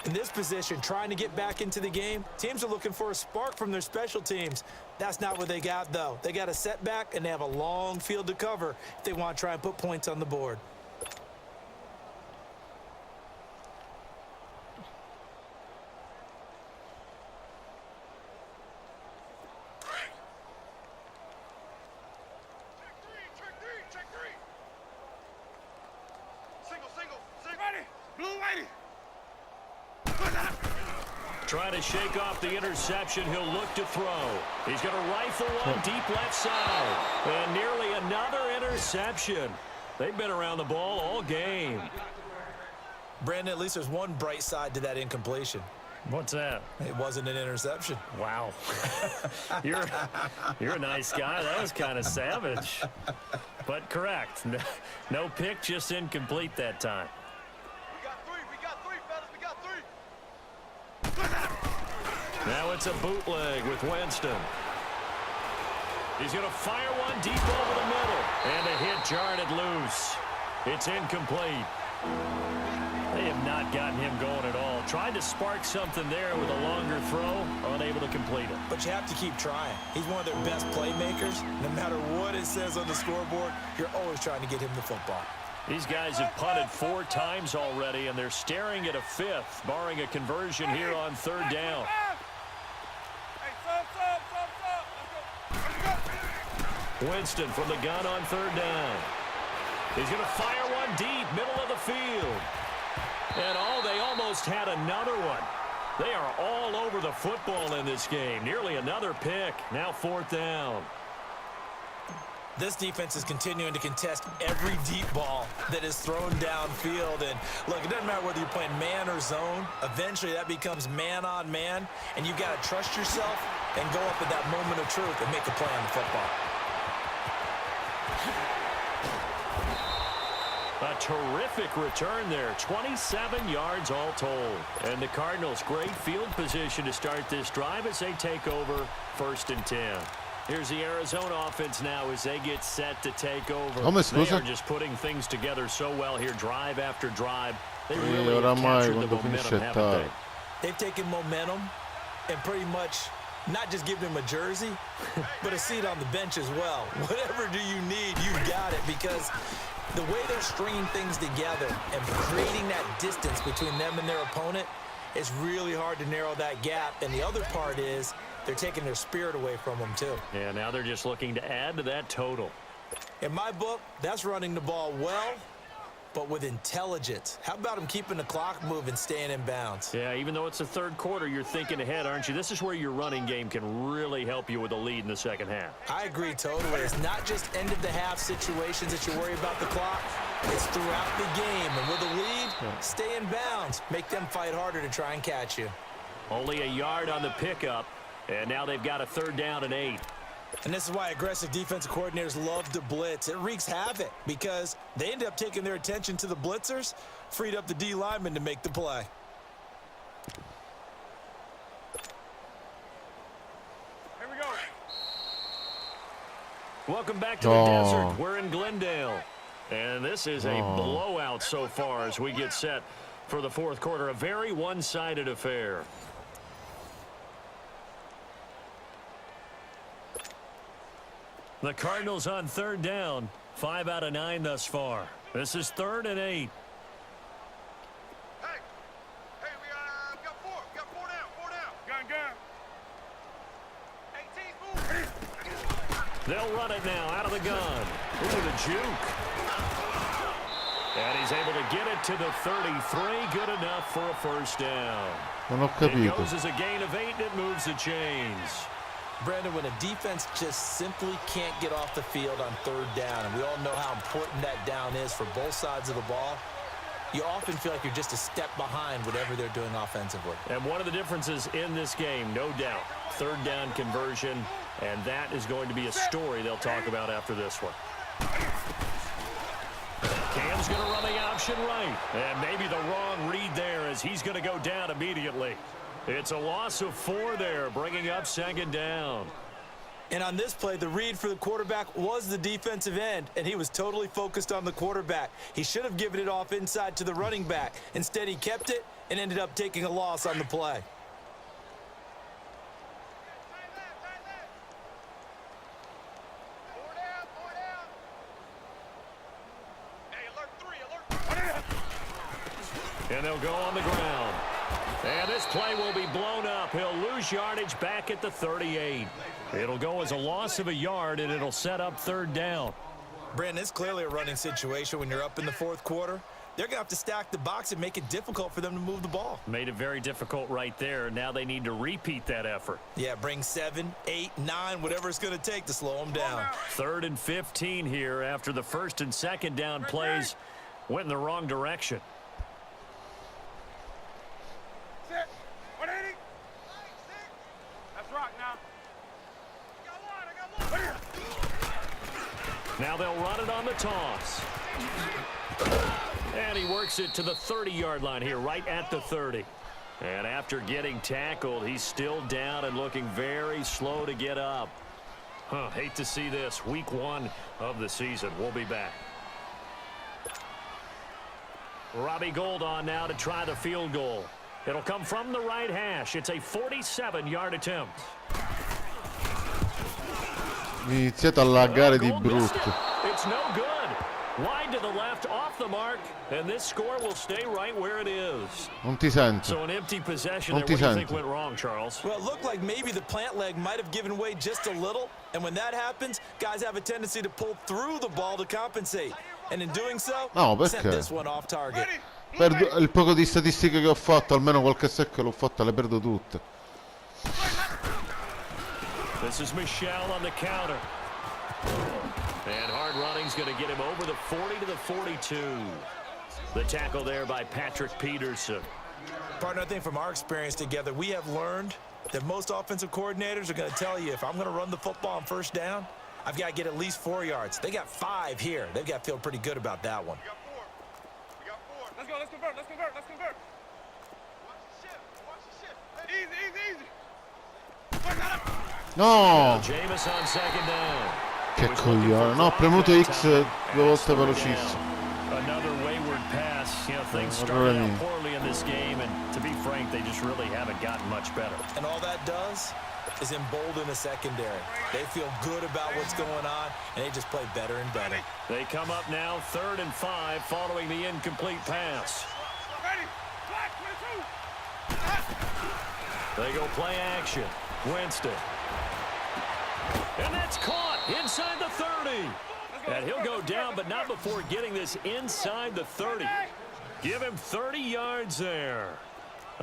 Speaker 5: In this position, trying to get back into the game, teams are looking for a spark from their special teams. That's not what they got, though. They got a setback, and they have a long field to cover if they want to try and put points on the board.
Speaker 2: Trying to shake off the interception. He'll look to throw. He's going to rifle one deep left side. And nearly another interception. They've been around the ball all game.
Speaker 5: Brandon, at least there's one bright side to that incompletion.
Speaker 2: What's that?
Speaker 5: It wasn't an interception.
Speaker 2: Wow. You're a nice guy. That was kind of savage. But correct. No pick, just incomplete that time.
Speaker 4: We got three, fellas. We got three.
Speaker 2: Now it's a bootleg with Winston. He's going to fire one deep over the middle. And the hit jarred it loose. It's incomplete. They have not gotten him going at all. Tried to spark something there with a longer throw, unable to complete it.
Speaker 5: But you have to keep trying. He's one of their best playmakers. No matter what it says on the scoreboard, you're always trying to get him the football.
Speaker 2: These guys have punted 4 times already, and they're staring at a 5th, barring a conversion here on 3rd down. Winston from the gun on 3rd down. He's going to fire one deep, middle of the field. And they almost had another one. They are all over the football in this game. Nearly another pick. Now 4th down.
Speaker 5: This defense is continuing to contest every deep ball that is thrown downfield. And look, it doesn't matter whether you're playing man or zone. Eventually that becomes man on man. And you've got to trust yourself and go up at that moment of truth and make a play on the football.
Speaker 2: A terrific return there. 27 yards all told. And the Cardinals, great field position to start this drive as they take over 1st and 10. Here's the Arizona offense now as they get set to take over. They are just putting things together so well here, drive after drive. They really have captured the momentum, haven't they?
Speaker 5: They've taken momentum and pretty much not just give them a jersey, but a seat on the bench as well. Whatever do you need, you've got it, because the way they're stringing things together and creating that distance between them and their opponent is really hard to narrow that gap. And the other part is they're taking their spirit away from them too.
Speaker 2: Yeah, now they're just looking to add to that total.
Speaker 5: In my book, that's running the ball well, but with intelligence. How about them keeping the clock moving, staying in bounds?
Speaker 2: Yeah, even though it's the 3rd quarter, you're thinking ahead, aren't you? This is where your running game can really help you with a lead in the 2nd half.
Speaker 5: I agree totally. It's not just end-of-the-half situations that you worry about the clock. It's throughout the game. And with a lead, stay in bounds. Make them fight harder to try and catch you.
Speaker 2: Only a yard on the pickup, and now they've got a 3rd down and 8.
Speaker 5: And this is why aggressive defensive coordinators love to blitz. It wreaks havoc because they end up taking their attention to the blitzers, freed up the D lineman to make the play.
Speaker 4: Here we go.
Speaker 2: Welcome back to the desert. We're in Glendale. And this is a blowout so far as we get set for the 4th quarter. A very one-sided affair. The Cardinals on 3rd down. 5 out of 9 thus far. This is 3rd and 8.
Speaker 4: Hey, we got 4. We got 4 down. Gun. 18's moving.
Speaker 2: They'll run it now out of the gun. Ooh, the juke. And he's able to get it to the 33. Good enough for a 1st down.
Speaker 3: Non ho capito.
Speaker 2: It goes as a gain of 8 and it moves the chains.
Speaker 5: Brandon, when a defense just simply can't get off the field on 3rd down, and we all know how important that down is for both sides of the ball, you often feel like you're just a step behind whatever they're doing offensively.
Speaker 2: And one of the differences in this game, no doubt, 3rd down conversion, and that is going to be a story they'll talk about after this one. Cam's going to run the option right, and maybe the wrong read there as he's going to go down immediately. It's a loss of 4 there, bringing up 2nd down.
Speaker 5: And on this play, the read for the quarterback was the defensive end, and he was totally focused on the quarterback. He should have given it off inside to the running back. Instead, he kept it and ended up taking a loss on the play.
Speaker 2: And they'll go on the ground. And this play will be blown up. He'll lose yardage back at the 38. It'll go as a loss of a yard, and it'll set up 3rd down.
Speaker 5: Brandon, it's clearly a running situation when you're up in the 4th quarter. they're going to have to stack the box and make it difficult for them to move the ball.
Speaker 2: Made it very difficult right there. Now they need to repeat that effort.
Speaker 5: Yeah, bring 7, 8, 9, whatever it's going to take to slow them down.
Speaker 2: 3rd and 15 here after the 1st and 2nd down plays went in the wrong direction.
Speaker 4: Set. 180. That's rock now. I got one.
Speaker 2: Now they'll run it on the toss. And he works it to the 30-yard line here, right at the 30. And after getting tackled, he's still down and looking very slow to get up. Hate to see this. Week 1 of the season. We'll be back. Robbie Gould on now to try the field goal. It'll come from the right hash. It's a 47-yard attempt.
Speaker 3: Iniziate a laggare di brutto.
Speaker 2: It's no good. Wide to the left, off the mark, and this score will stay right where it is.
Speaker 3: Non ti sento.
Speaker 2: So an empty possession
Speaker 3: Non
Speaker 2: there.
Speaker 3: ti
Speaker 2: What do you think
Speaker 3: sento.
Speaker 2: went wrong, Charles?
Speaker 5: Well, it looked like maybe the plant leg might have given way just a little, and when that happens, guys have a tendency to pull through the ball to compensate. And in doing so,
Speaker 3: No,
Speaker 5: sent
Speaker 3: perché?
Speaker 5: this one off target.
Speaker 3: Perdo il poco di statistiche che ho fatto, almeno qualche secco l'ho fatta, le perdo tutte.
Speaker 2: This is Michelle on the counter. And hard running's going to get him over the 40 to the 42. The tackle there by Patrick Peterson.
Speaker 5: Partner, I think from our experience together, we have learned that most offensive coordinators are going to tell you, if I'm going to run the football on 1st down, I've got to get at least 4 yards. They got 5 here. They've got to feel pretty good about that one.
Speaker 4: We got 4. Let's go. Let's convert. Let's convert. Let's convert. Watch the shit. Watch the shit. Easy, easy, easy. Put that up.
Speaker 3: No!
Speaker 2: Jameis on 2nd down.
Speaker 3: Che coglione. No, ho premuto X 2 volte velocissimo.
Speaker 2: Another wayward pass. You know, things started out poorly in this game, and to be frank, they just really haven't gotten much better.
Speaker 5: And all that does is embolden the secondary. They feel good about what's going on, and they just play better and better.
Speaker 2: They come up now 3rd and 5 following the incomplete pass.
Speaker 4: Ready. Black 22.
Speaker 2: They go play action. Winston. And that's caught inside the 30. And he'll go down, but not before getting this inside the 30. Give him 30 yards there.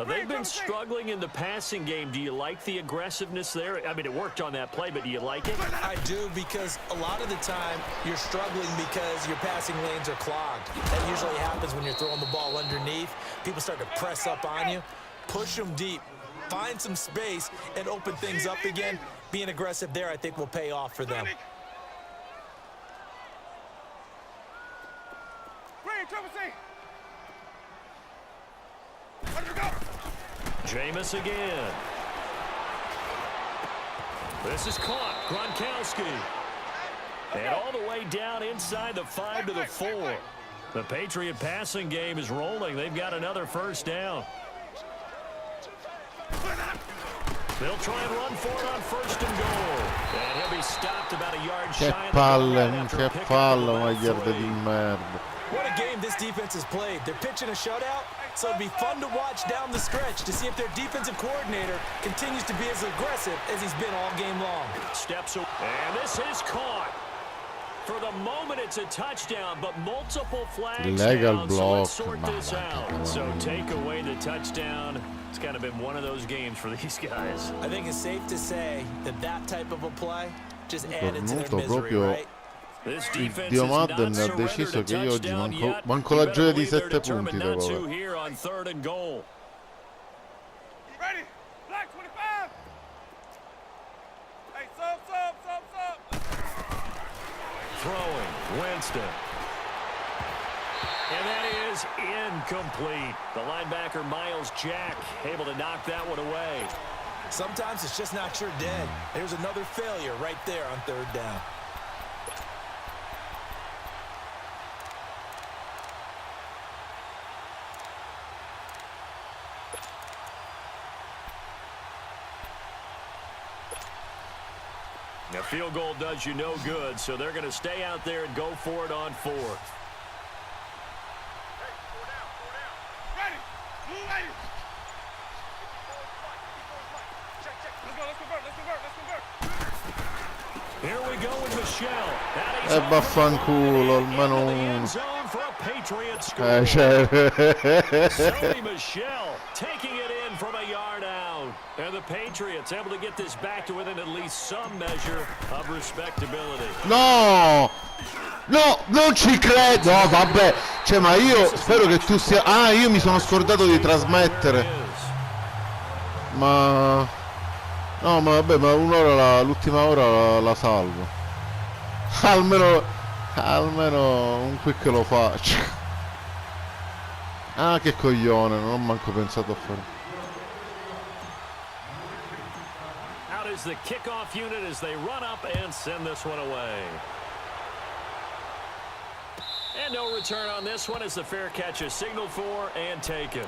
Speaker 2: They've been struggling in the passing game. Do you like the aggressiveness there? I mean, it worked on that play, but do you like it?
Speaker 5: I do, because a lot of the time you're struggling because your passing lanes are clogged. That usually happens when you're throwing the ball underneath. People start to press up on you. Push them deep. Find some space and open things up again. Being aggressive there, I think, will pay off for them.
Speaker 4: Green, Triple C. Let it go.
Speaker 2: Jameis again. This is caught. Gronkowski. And all the way down inside the 5 to the 4. The Patriot passing game is rolling. They've got another 1st down. They'll try and run for it on 1st and goal. And he'll be stopped about a yard shy
Speaker 3: Che
Speaker 2: of the
Speaker 3: palle,
Speaker 2: goal after
Speaker 3: che
Speaker 2: picking up
Speaker 3: palle,
Speaker 2: about
Speaker 3: una yarda
Speaker 2: 3.
Speaker 3: di merda.
Speaker 5: What a game this defense has played. They're pitching a shutout, so it'd be fun to watch down the stretch to see if their defensive coordinator continues to be as aggressive as he's been all game long.
Speaker 2: Steps away. And this is caught. For the moment, it's a touchdown, but multiple flags
Speaker 3: Illegal
Speaker 2: down,
Speaker 3: block.
Speaker 2: so let's sort this out. So take away the touchdown. It's kind of been one of those games for these guys.
Speaker 5: I think it's safe to say that that type of a play just added to their
Speaker 3: Cornuto
Speaker 5: misery,
Speaker 3: proprio
Speaker 5: right?
Speaker 2: This defense
Speaker 3: Dio
Speaker 2: has not
Speaker 3: Madden ha
Speaker 2: surrendered
Speaker 3: deciso
Speaker 2: a
Speaker 3: che io oggi
Speaker 2: touchdown yet.
Speaker 3: manco
Speaker 2: You
Speaker 3: la
Speaker 2: better
Speaker 3: gioia di
Speaker 2: believe they're
Speaker 3: 7 punti
Speaker 2: determined
Speaker 3: devo
Speaker 2: not to
Speaker 3: avere.
Speaker 2: here on 3rd and goal.
Speaker 4: Ready. Black 25. Hey, sub.
Speaker 2: Throwing, Winston. And that is incomplete. The linebacker, Miles Jack, able to knock that one away.
Speaker 5: Sometimes it's just not your day. There's another failure right there on 3rd down.
Speaker 2: A field goal does you no good, so they're going to stay out there and go for it on 4th.
Speaker 4: Hey, 4 down. Ready. Move, ladies. Check. Let's convert.
Speaker 2: Here we go with Michelle.
Speaker 3: E vaffanculo, almeno
Speaker 2: Into the end
Speaker 3: uno.
Speaker 2: zone for a Patriots
Speaker 3: cioè...
Speaker 2: Sony Michel taking it in from a yard out. And the Patriots able to get this back to within at least some measure of respectability.
Speaker 3: No! No, non ci credo! No, vabbè, cioè, ma io spero che tu sia... Ah, io mi sono scordato di trasmettere. Ma... No, ma vabbè, ma un'ora, l'ultima ora la salvo. Almeno un quick lo faccio. Ah, che coglione, non ho manco pensato a fare.
Speaker 2: Out is the kickoff unit as they run up and send this one away. And no return on this one as the fair catch is signaled for and taken.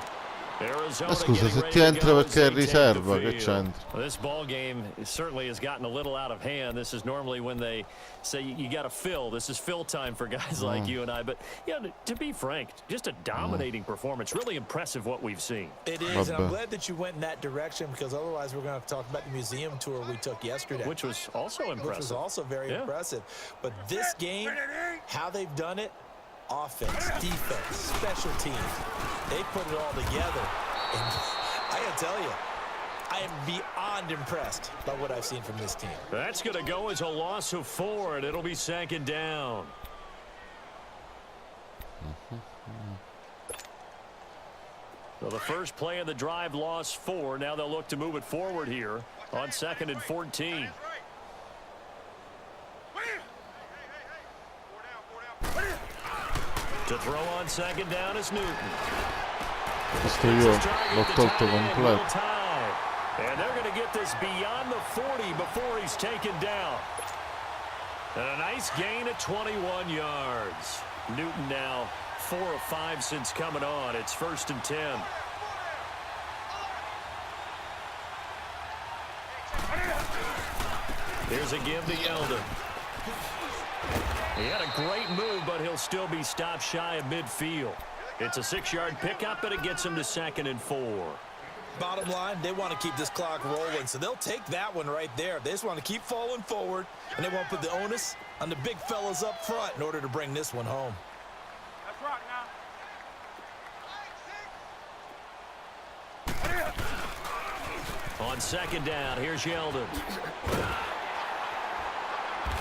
Speaker 3: Scusa, se ti entra perché è riserva, che c'entra?
Speaker 2: This ball game certainly has gotten a little out of hand. This is normally when they say you got to fill. This is fill time for guys like you and I. But yeah, to be frank, just a dominating performance. Really impressive what we've seen.
Speaker 5: It is, and I'm glad that you went in that direction because otherwise we're going to have to talk about the museum tour we took yesterday,
Speaker 2: which was also impressive.
Speaker 5: Which was also very impressive. But this game, how they've done it. Offense, defense, special teams. They put it all together. And I gotta tell you, I am beyond impressed by what I've seen from this team.
Speaker 2: That's gonna go as a loss of 4, and it'll be second down. So the first play of the drive lost 4. Now they'll look to move it forward here on 2nd and 14. To throw on 2nd down is Newton.
Speaker 3: Questo io l'ho tolto completo.
Speaker 2: And they're going to get this beyond the 40 before he's taken down. And a nice gain at 21 yards. Newton now 4 of 5 since coming on. It's 1st and 10. Here's a give to Yeldon. He had a great move, but he'll still be stopped shy of midfield. It's a 6-yard pickup, and it gets him to 2nd and 4.
Speaker 5: Bottom line, they want to keep this clock rolling, so they'll take that one right there. They just want to keep falling forward, and they want to put the onus on the big fellas up front in order to bring this one home.
Speaker 4: Let's rock
Speaker 2: now. On 2nd down, here's Yeldon.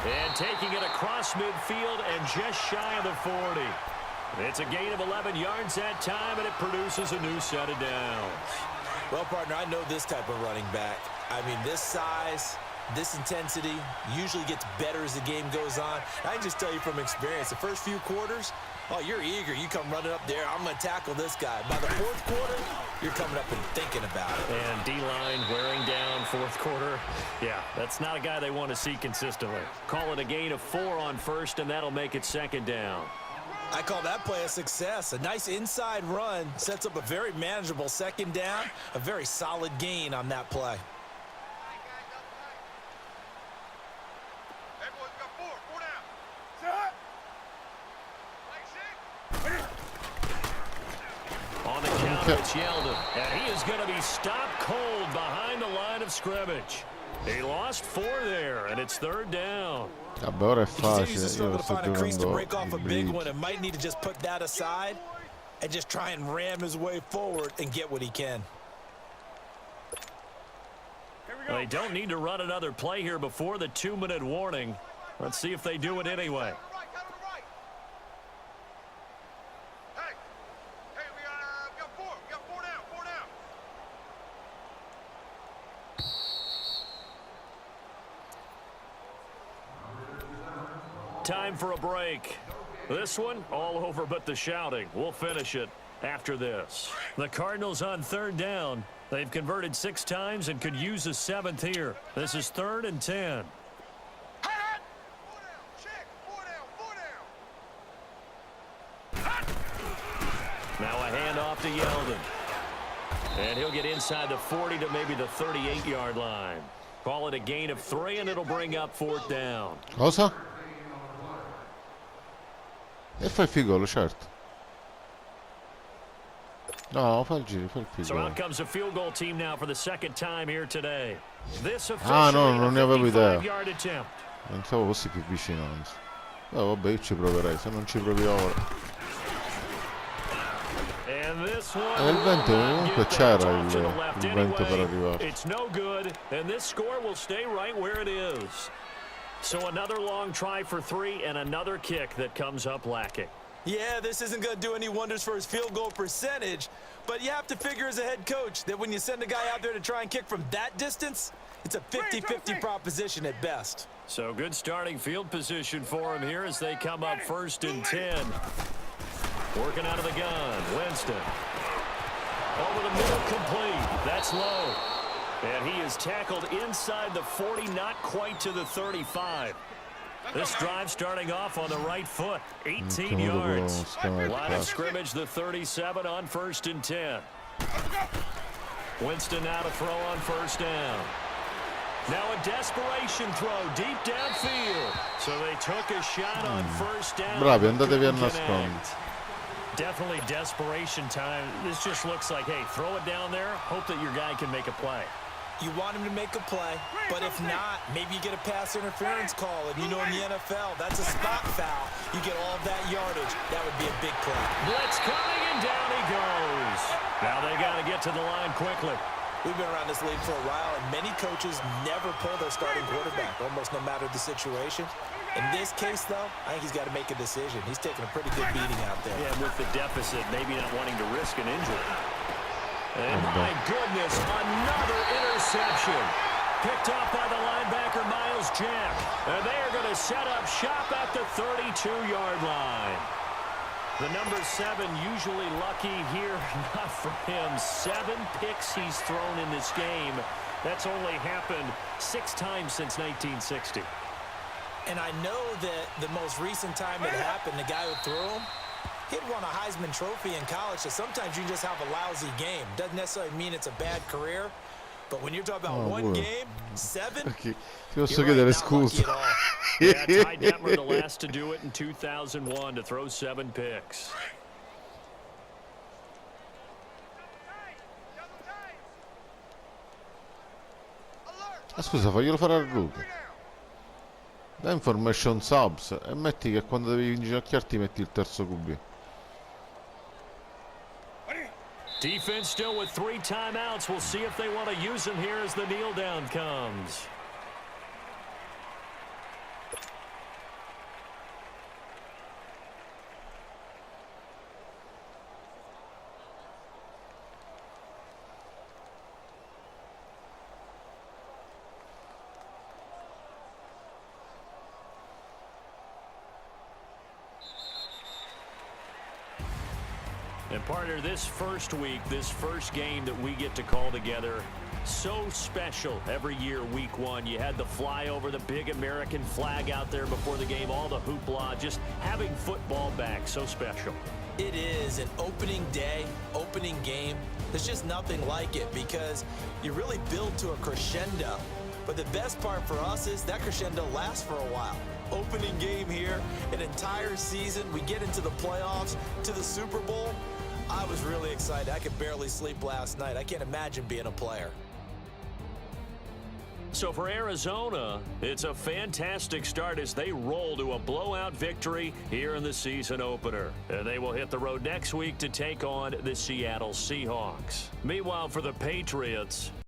Speaker 2: And taking it across midfield and just shy of the 40. It's a gain of 11 yards that time, and it produces a new set of downs.
Speaker 5: Well, partner, I know this type of running back. I mean, this size, this intensity usually gets better as the game goes on. I can just tell you from experience, the first few quarters, oh, you're eager. You come running up there. I'm going to tackle this guy. By the 4th quarter, you're coming up and thinking about it.
Speaker 2: And D-line wearing down 4th quarter. Yeah, that's not a guy they want to see consistently. Call it a gain of 4 on 1st, and that'll make it 2nd down.
Speaker 5: I call that play a success. A nice inside run sets up a very manageable 2nd down. A very solid gain on that play.
Speaker 4: Hey, boys, we got 4 down.
Speaker 2: On the counter, it's Yeldon. And he is going to be stopped cold behind the line of scrimmage. He lost 4 there, and it's 3rd down.
Speaker 3: Vabbè, ora è facile.
Speaker 5: Io sto giocando break off a big one and might need to just put that aside and just try and ram his way forward and get what he can.
Speaker 2: They don't need to run another play here before the 2-minute warning. Let's see if they do it anyway. Time for a break. This one, all over but the shouting. We'll finish it after this. The Cardinals on 3rd down. They've converted 6 times and could use a 7th here. This is 3rd and 10. Now a handoff to Yeldon. And he'll get inside the 40 to maybe the 38-yard line. Call it a gain of 3, and it'll bring up 4th down.
Speaker 3: Cosa? E fai il figolo, certo. No, fai il giro, fai il figolo.
Speaker 2: So out comes a field goal team now for the 2nd time here today. This
Speaker 3: Ah, no, non ne avevo idea.
Speaker 2: 55-yard attempt.
Speaker 3: Pensavo fossi più vicino. No, vabbè, io ci proverei, se non ci provi ora.
Speaker 2: And this one
Speaker 3: il vento
Speaker 2: will not
Speaker 3: comunque
Speaker 2: get there.
Speaker 3: c'era
Speaker 2: Off to the left
Speaker 3: il vento per
Speaker 2: anyway.
Speaker 3: arrivare.
Speaker 2: It's no good, and this score will stay right where it is. So another long try for 3 and another kick that comes up lacking.
Speaker 5: Yeah, this isn't going to do any wonders for his field goal percentage, but you have to figure as a head coach that when you send a guy out there to try and kick from that distance, it's a 50-50 proposition at best.
Speaker 2: So good starting field position for him here as they come up 1st and 10. Working out of the gun, Winston. Over the middle, complete. That's low. And he is tackled inside the 40, not quite to the 35. This drive starting off on the right foot, 18 yards. Line of scrimmage, the 37 on 1st and 10. Winston now to throw on 1st down. Now a desperation throw deep downfield. So they took a shot on 1st down.
Speaker 3: Bravi, andatevi a nascondere.
Speaker 2: Definitely desperation time. This just looks like, hey, throw it down there, hope that your guy can make a play.
Speaker 5: You want him to make a play, but if not, maybe you get a pass interference call, and you know in the NFL, that's a spot foul. You get all of that yardage. That would be a big play.
Speaker 2: Blitz coming, and down he goes. Now they got to get to the line quickly.
Speaker 5: We've been around this league for a while, and many coaches never pull their starting quarterback, almost no matter the situation. In this case, though, I think he's got to make a decision. He's taking a pretty good beating out there.
Speaker 2: Yeah, with the deficit, maybe not wanting to risk an injury. And my goodness, another interception. Picked off by the linebacker, Miles Jack. And they are going to set up shop at the 32-yard line. The number 7 usually lucky here, not for him. 7 picks he's thrown in this game. That's only happened 6 times since 1960.
Speaker 5: And I know that the most recent time it happened, the guy who threw him, he'd won a Heisman Trophy in college, so sometimes you just have a lousy game. Doesn't necessarily mean it's a bad career, but when you're talking about one game, 7,
Speaker 3: Ti posso chiedere scusa?
Speaker 2: Yeah, Ty Detmer, the last to do it in 2001, to throw 7 picks.
Speaker 3: Scusa, faglielo fare al Ruto. Da information subs e metti che quando devi inginocchiarti metti il terzo QB.
Speaker 2: Defense still with 3 timeouts. We'll see if they want to use them here as the kneel down comes. And partner, this first week, this first game that we get to call together, so special every year, week 1. You had the flyover, the big American flag out there before the game, all the hoopla, just having football back, so special.
Speaker 5: It is an opening day, opening game. There's just nothing like it because you really build to a crescendo. But the best part for us is that crescendo lasts for a while. Opening game here, an entire season. We get into the playoffs, to the Super Bowl. I was really excited. I could barely sleep last night. I can't imagine being a player.
Speaker 2: So for Arizona, it's a fantastic start as they roll to a blowout victory here in the season opener. And they will hit the road next week to take on the Seattle Seahawks. Meanwhile, for the Patriots,